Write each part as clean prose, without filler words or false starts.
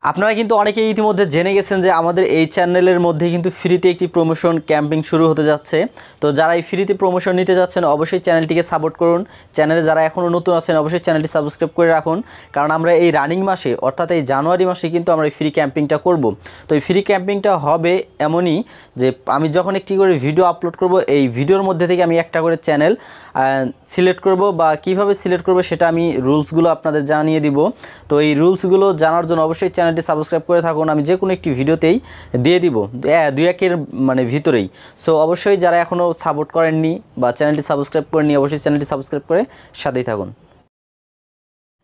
আপনারা কিন্তু অনেকেই ইতিমধ্যে জেনে গেছেন যে আমাদের এই চ্যানেলের মধ্যে কিন্তু ফ্রিতে একটি প্রমোশন ক্যাম্পিং শুরু হতে যাচ্ছে। তো যারা এই ফ্রিতে প্রমোশন নিতে যাচ্ছেন অবশ্যই চ্যানেলটিকে সাপোর্ট করুন। চ্যানেলে যারা এখনও নতুন আছেন অবশ্যই চ্যানেলটি সাবস্ক্রাইব করে রাখুন, কারণ আমরা এই রানিং মাসে অর্থাৎ এই জানুয়ারি মাসে কিন্তু আমরা এই ফ্রি ক্যাম্পিংটা করব। তো এই ফ্রি ক্যাম্পিংটা হবে এমনই যে আমি যখন একটি করে ভিডিও আপলোড করব, এই ভিডিওর মধ্যে থেকে আমি একটা করে চ্যানেল সিলেক্ট করব, বা কিভাবে সিলেক্ট করব সেটা আমি রুলসগুলো আপনাদের জানিয়ে দিব। তো এই রুলসগুলো জানার জন্য অবশ্যই চ্যানেলটি সাবস্ক্রাইব করে থাকুন। আমি যে কোনো একটি ভিডিওতেই দিয়ে দিব, দুই একের ভিতরেই। সো অবশ্যই যারা এখনও সাপোর্ট করেননি বা চ্যানেলটি সাবস্ক্রাইব করেননি অবশ্যই চ্যানেলটি সাবস্ক্রাইব করে সাথেই থাকুন।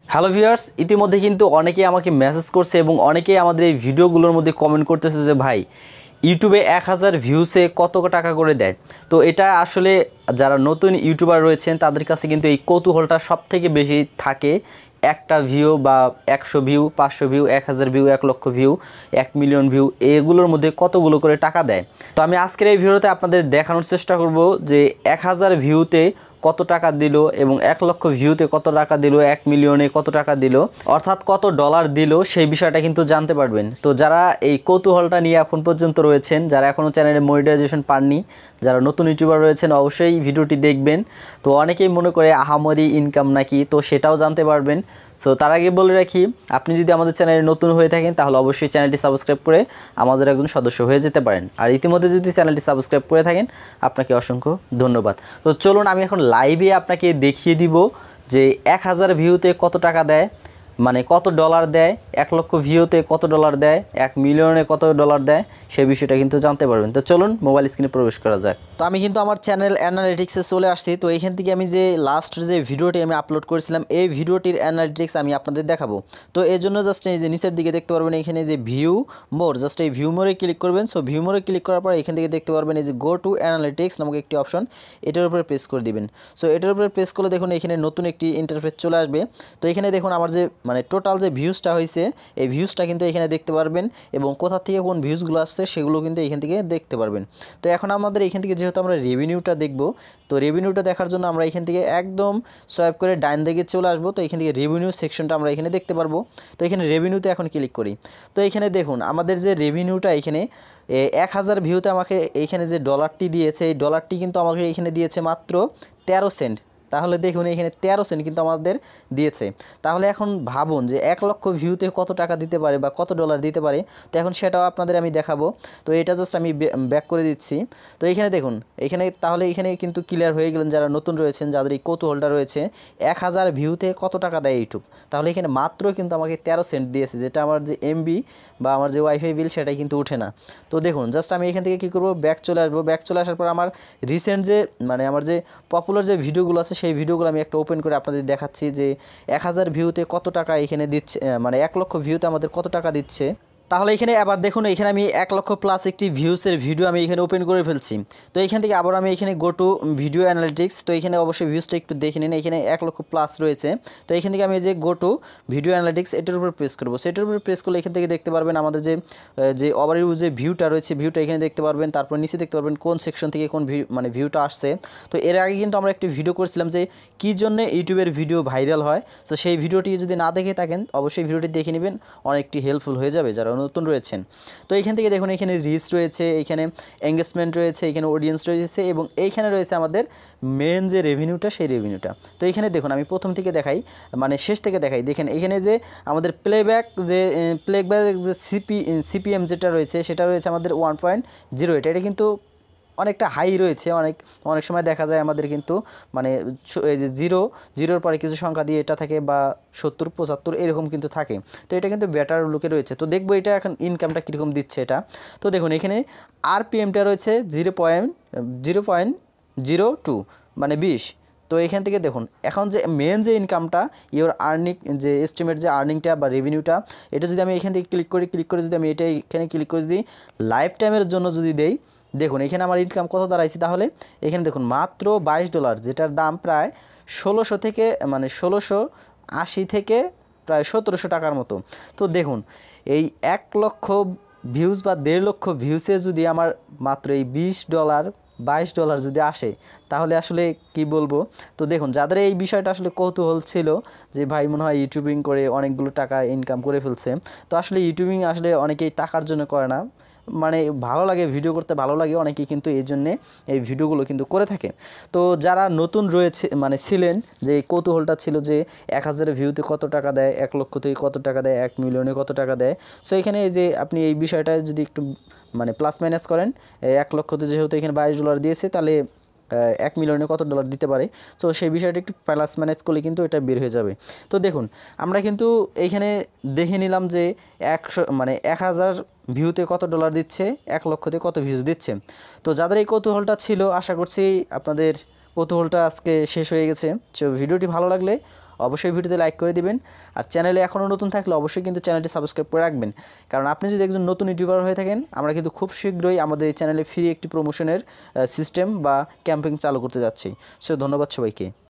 হ্যালো ভিউয়ার্স, ইতিমধ্যে কিন্তু অনেকেই আমাকে মেসেজ করছে এবং অনেকেই আমাদের এই ভিডিওগুলোর মধ্যে কমেন্ট করতেছে যে ভাই ইউটিউবে 1000 ভিউসে কত টাকা করে দেয়। তো এটা আসলে যারা নতুন ইউটিউবার রয়েছেন তাদের কাছে কিন্তু এই কৌতূহলটা সবথেকে বেশি থাকে। একটা ভিউ বা 100 ভিউ, 500 ভিউ, 1000 ভিউ, 1 লক্ষ ভিউ, 1 মিলিয়ন ভিউ, এগুলোর মধ্যে কতগুলো করে টাকা দেয়। তো আমি আজকের এই ভিডিওতে আপনাদের দেখানোর চেষ্টা করব যে 1000 ভিউতে কত টাকা দিল এবং 1 লক্ষ ভিউতে কত টাকা দিল, 1 মিলিয়নে কত টাকা দিল, অর্থাৎ কত ডলার দিল, সেই বিষয়টা কিন্তু জানতে পারবেন। তো যারা এই কৌতূহলটা নিয়ে এখন পর্যন্ত রয়েছেন, যারা এখনও চ্যানেলে মনিটাইজেশন পাননি, যারা নতুন ইউটিউবার রয়েছেন অবশ্যই ভিডিওটি দেখবেন। তো অনেকেই মনে করে আহামরি ইনকাম নাকি, তো সেটাও জানতে পারবেন। সো তার আগে বলে রাখি, আপনি যদি আমাদের চ্যানেলে নতুন হয়ে থাকেন তাহলে অবশ্যই চ্যানেলটি সাবস্ক্রাইব করে আমাদের একজন সদস্য হয়ে যেতে পারেন। আর ইতিমধ্যে যদি চ্যানেলটি সাবস্ক্রাইব করে থাকেন আপনাকে অসংখ্য ধন্যবাদ। তো চলুন আমি এখন লাইভে আপনাকে দেখিয়ে দিব যে 1000 ভিউতে কত টাকা দেয়, কত ডলার দেয়, 1 লক্ষ ভিউতে কত ডলার দেয়, 1 মিলিয়নে কত ডলার দেয়, সেই বিষয়টা কিন্তু জানতে পারবেন। তো চলুন মোবাইল স্ক্রিনে প্রবেশ করা যাক। তো আমি কিন্তু আমার চ্যানেল অ্যানালিটিক্সে চলে আসছি। তো এইখান থেকে আমি যে লাস্ট যে ভিডিওটি আমি আপলোড করেছিলাম এই ভিডিওটির অ্যানালিটিক্স আমি আপনাদের দেখাবো। তো এই জন্য জাস্ট এই যে নিচের দিকে দেখতে পারবেন এখানে যে ভিউ মোর, জাস্ট এই ভিউ মোরে ক্লিক করবেন। সো ভিউ মোরে ক্লিক করার পর এখান থেকে দেখতে পারবেন এই যে গো টু অ্যানালিটিক্স নামক একটি অপশন, এটার উপরে প্রেস করে দিবেন। সো এটার উপরে প্রেস করলে দেখুন এখানে নতুন একটি ইন্টারফেস চলে আসবে। তো এখানে দেখুন আমার যে টোটাল যে ভিউজটা হয়েছে এই ভিউজটা কিন্তু এখানে দেখতে পারবেন এবং কোথা থেকে কোন ভিউজগুলো আসছে সেগুলো কিন্তু এখান থেকে দেখতে পারবেন। তো এখন আমাদের এখান থেকে যেহেতু আমরা রেভিনিউটা দেখব, তো রেভিনিউটা দেখার জন্য আমরা এখান থেকে একদম সোয়াইপ করে ডাইন দিকে চলে আসবো। তো এখান থেকে রেভিনিউ সেকশনটা আমরা এখানে দেখতে পারবো। তো এখানে রেভিনিউতে এখন ক্লিক করি। তো এখানে দেখুন আমাদের যে রেভিনিউটা এখানে 1000 ভিউতে আমাকে এইখানে যে ডলারটি দিয়েছে এই ডলারটি কিন্তু আমাকে এখানে দিয়েছে মাত্র 13 সেন্ট। তাহলে দেখুন এখানে 13 সেন্ট কিন্তু আমাদের দিয়েছে। তাহলে এখন ভাবুন যে 1 লক্ষ ভিউতে কত টাকা দিতে পারে বা কত ডলার দিতে পারে। তো এখন সেটাও আপনাদের আমি দেখাবো। তো এটা জাস্ট আমি ব্যাক করে দিচ্ছি। তো এখানে দেখুন তাহলে এখানে কিন্তু ক্লিয়ার হয়ে গেলেন যারা নতুন রয়েছেন, যাদের এই কৌতূহলটা রয়েছে 1000 ভিউতে কত টাকা দেয় ইউটিউব। তাহলে এখানে মাত্র কিন্তু আমাকে 13 সেন্ট দিয়েছে, যেটা আমার যে এমবি বা আমার যে ওয়াইফাই বিল সেটাই কিন্তু ওঠে না। তো দেখুন জাস্ট আমি এখান থেকে কী করবো, ব্যাক চলে আসবো। ব্যাক চলে আসার পর আমার রিসেন্ট যে আমার যে পপুলার যে ভিডিওগুলো আছে সেই ভিডিওগুলো আমি একটা ওপেন করে আপনাদের দেখাচ্ছি যে 1000 ভিউতে কত টাকা এখানে দিচ্ছে, 1 লক্ষ ভিউতে আমাদের কত টাকা দিচ্ছে। তাহলে এখানে আবার দেখুন এখানে আমি 1 লক্ষ প্লাস একটি ভিউসের ভিডিও আমি এখানে ওপেন করে ফেলছি। তো এখান থেকে আবার আমি এখানে গো টু ভিডিও অ্যানালিটিক্স, তো এখানে অবশ্যই ভিউসটা একটু দেখে নিন, এখানে 1 লক্ষ প্লাস রয়েছে। তো এখান থেকে আমি যে গো টু ভিডিও অ্যানালিটিক্স এটার উপর প্রেস করবো। সেটার উপর প্রেস করলে এখান থেকে দেখতে পারবেন আমাদের যে ওভারভিউ যে ভিউটা রয়েছে ভিউটা এখানে দেখতে পারবেন। তারপর নিচে দেখতে পারবেন কোন সেকশন থেকে কোন ভিউটা আসছে। তো এর আগে কিন্তু আমরা একটি ভিডিও করেছিলাম যে কী জন্য ইউটিউবের ভিডিও ভাইরাল হয়। তো সেই ভিডিওটি যদি না দেখে থাকেন অবশ্যই ভিডিওটি দেখে নেবেন, অনেকটি হেল্পফুল হয়ে যাবে যারা নতুন রয়েছেন। তো এইখান থেকে দেখুন এখানে রিচ রয়েছে, এখানে এঙ্গেজমেন্ট রয়েছে, এখানে অডিয়েন্স রয়েছে এবং এইখানে রয়েছে আমাদের মেন যে রেভিনিউটা সেই রেভিনিউটা। তো এইখানে দেখুন আমি প্রথম থেকে দেখাই, শেষ থেকে দেখাই। দেখেন এখানে যে আমাদের প্লেব্যাক যে সিপিএম যেটা রয়েছে সেটা রয়েছে আমাদের 1.08। এটা কিন্তু অনেকটা হাই রয়েছে। অনেক সময় দেখা যায় আমাদের কিন্তু এই যে জিরোর পরে কিছু সংখ্যা দিয়ে এটা থাকে বা 70, 75 এরকম কিন্তু থাকে। তো এটা কিন্তু বেটার লুকে রয়েছে। তো দেখবো এটা এখন ইনকামটা কীরকম দিচ্ছে এটা। তো দেখুন এখানে আরপিএমটা রয়েছে 0.02 20। তো এখান থেকে দেখুন এখন যে মেন যে ইনকামটা ইওর আর্নিং যে এস্টিমেট যে আর্নিংটা বা রেভিনিউটা, এটা যদি আমি এখান থেকে ক্লিক করে যদি আমি এটা এখানে ক্লিক করে যদি লাইফ টাইমের জন্য যদি দেই, দেখুন এখানে আমার ইনকাম কত দাঁড়াইছে। তাহলে এখানে দেখুন মাত্র $22, যেটার দাম প্রায় 1600 থেকে 1680 থেকে প্রায় 1700 টাকার মতো। তো দেখুন এই 1 লক্ষ ভিউজ বা 1.5 লক্ষ ভিউসে যদি আমার মাত্র এই $20 $22 যদি আসে তাহলে আসলে কি বলবো। তো দেখুন, যাদের এই বিষয়টা আসলে কৌতূহল ছিল যে ভাই মনে হয় ইউটিউবিং করে অনেকগুলো টাকা ইনকাম করে ফেলছে, তো আসলে ইউটিউবিং আসলে অনেকেই টাকার জন্য করে না, মানে ভালো লাগে, ভিডিও করতে ভালো লাগে অনেকেই কিন্তু এই জন্যে এই ভিডিওগুলো কিন্তু করে থাকে। তো যারা নতুন রয়েছে মানে ছিলেন, যে কৌতূহলটা ছিল যে 1000 ভিউতে কত টাকা দেয়, 1 লক্ষ থেকে কত টাকা দেয়, 1 মিলিয়নে কত টাকা দেয়। সো এখানে এই যে আপনি এই বিষয়টা যদি একটু মানে প্লাস মাইনাস করেন, 1 লক্ষতে যেহেতু এখানে $22 দিয়েছে, তাহলে 1 মিলিয়নে কত ডলার দিতে পারে, তো সেই বিষয়টা একটু প্লাস মাইনাস করলে কিন্তু এটা বের হয়ে যাবে। তো দেখুন, আমরা কিন্তু এইখানে দেখে নিলাম যে 1000 ভিউতে কত ডলার দিচ্ছে, 1 লক্ষতে কত ভিউজ দিচ্ছে। তো যাদের এই কৌতূহলটা ছিল, আশা করছি আপনাদের কৌতূহলটা আজকে শেষ হয়ে গেছে। তো ভিডিওটি ভালো লাগলে অবশ্যই ভিডিওতে লাইক করে দিবেন, আর চ্যানেলে এখনও নতুন থাকলে অবশ্যই কিন্তু চ্যানেলটি সাবস্ক্রাইব করে রাখবেন। কারণ আপনি যদি একজন নতুন ইউটিউবার হয়ে থাকেন, আমরা কিন্তু খুব শীঘ্রই আমাদের এই চ্যানেলে ফ্রি একটি প্রমোশনের সিস্টেম বা ক্যাম্পেইন চালু করতে যাচ্ছি। সো ধন্যবাদ সবাইকে।